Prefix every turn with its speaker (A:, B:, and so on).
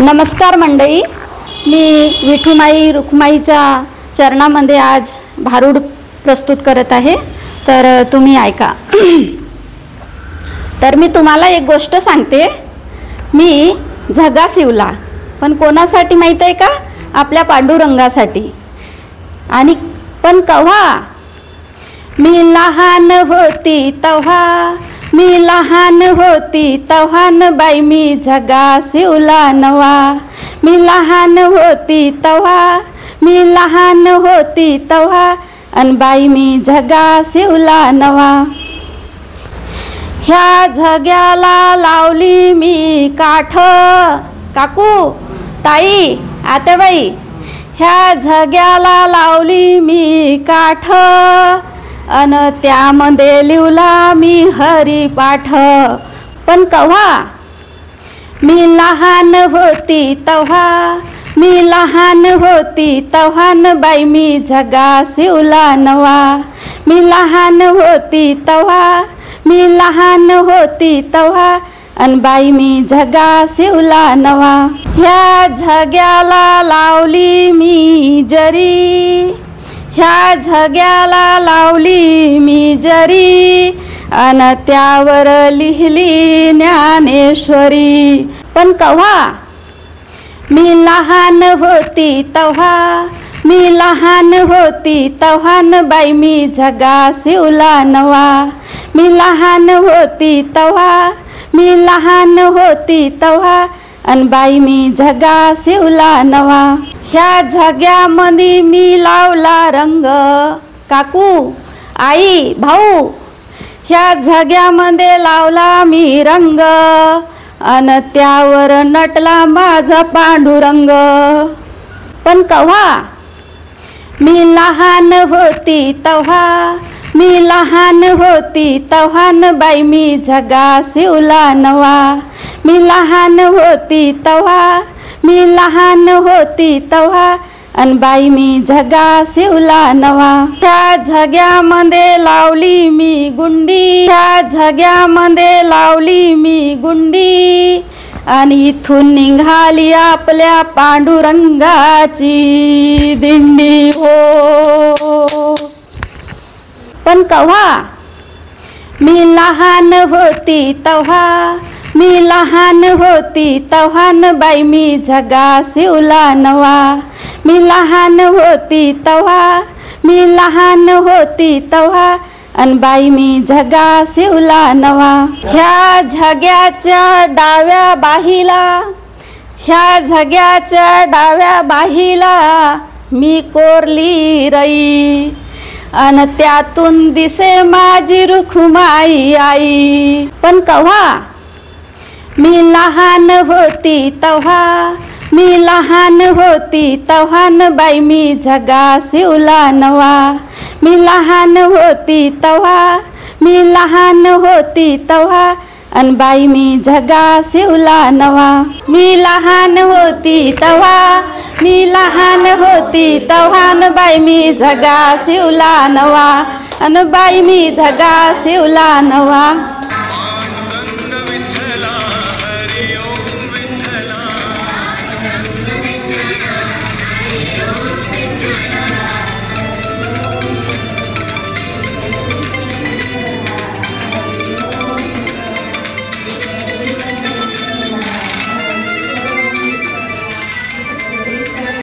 A: नमस्कार मंडळी, मी विठुमाई रुक्माईच्या चरणामध्ये आज भारूड प्रस्तुत करत आहे, तर तुम्ही ऐका. तर मी तुम्हाला एक गोष्ट सांगते. मी झगा शिवला, पण कोणासाठी माहीत आहे का? आपल्या पांडुरंगासाठी. आणि पण कव्हा मी लहान होती तेव्हा, मी लहान होती तेव्हा न बाई मी झगा शिवला नवा. मी लहान होती तेव्हा, मी लहान होती तेव्हा, अन बाई मी झगा शिवला नवा. ह्या झग्याला लावली मी काठ. काकू, ताई, आतेबाई, ह्या झग्याला लावली मी काठ, अन त्यामध्ये लिवला मी हरिपाठ. पण कव्हा मी लहान होती तेव्हा, मी लहान होती तेव्हा न बाई मी झगा शिवला नवा. मी लहान होती तेव्हा, मी लहान होती तेव्हा, अन बाई मी झगा शिवला नवा. ह्या झग्याला लावली मी जरी, ह्या झग्याला लावली मी जरी, अन त्यावर लिहिली ज्ञानेश्वरी. पण कव्हा मी लहान होती तेव्हा, मी लहान होती तेव्हा न बाई मी झगा शिवला नवा. मी लहान होती तेव्हा, मी लहान होती तेव्हा, अन बाई मी झगा शिवला नवा. ह्या झग्यामध्ये मी लावला रंग. काकू, आई, भाऊ, ह्या झग्यामध्ये लावला मी रंग, अन त्यावर नटला माझा पांडुरंग. पण कव्हा मी लहान होती तेव्हा, मी लहान होती तेव्हा न बाई मी झगा शिवला नवा. मी लहान होती तेव्हा, मी लहान होती तेव्हा, अन बाई मी झगा शिवला नवा. त्या झग्यामध्ये लावली मी गुंडी, त्या झग्यामध्ये लावली मी गुंडी, आणि इथून निघाली आपल्या पांडुरंगाची दिंडी हो. पण कव्हा मी लहान होती तेव्हा, मी लहान होती तेव्हा न बाई मी झगा शिवला नवा. मी लहान होती तेव्हा, मी लहान होती तेव्हा, अन बाई मी झगा शिवला नवा. ह्या झग्याच्या डाव्या बाहीला, ह्या झग्याच्या डाव्या बाहीला मी कोरली रई, अन त्यातून दिसे माझी रुक्माई आई. पण कव्हा मी लहान होती तेव्हा, मी लहान होती तेव्हा न बाई मी झगा शिवला नवा. मी लहान होती तेव्हा, मी लहान होती तेव्हा, अन बाई मी झगा शिवला नवा. मी लहान होती तेव्हा, मी लहान होती तेव्हा न बाई मी झगा शिवला नवा, अन बाई मी झगा शिवला नवा.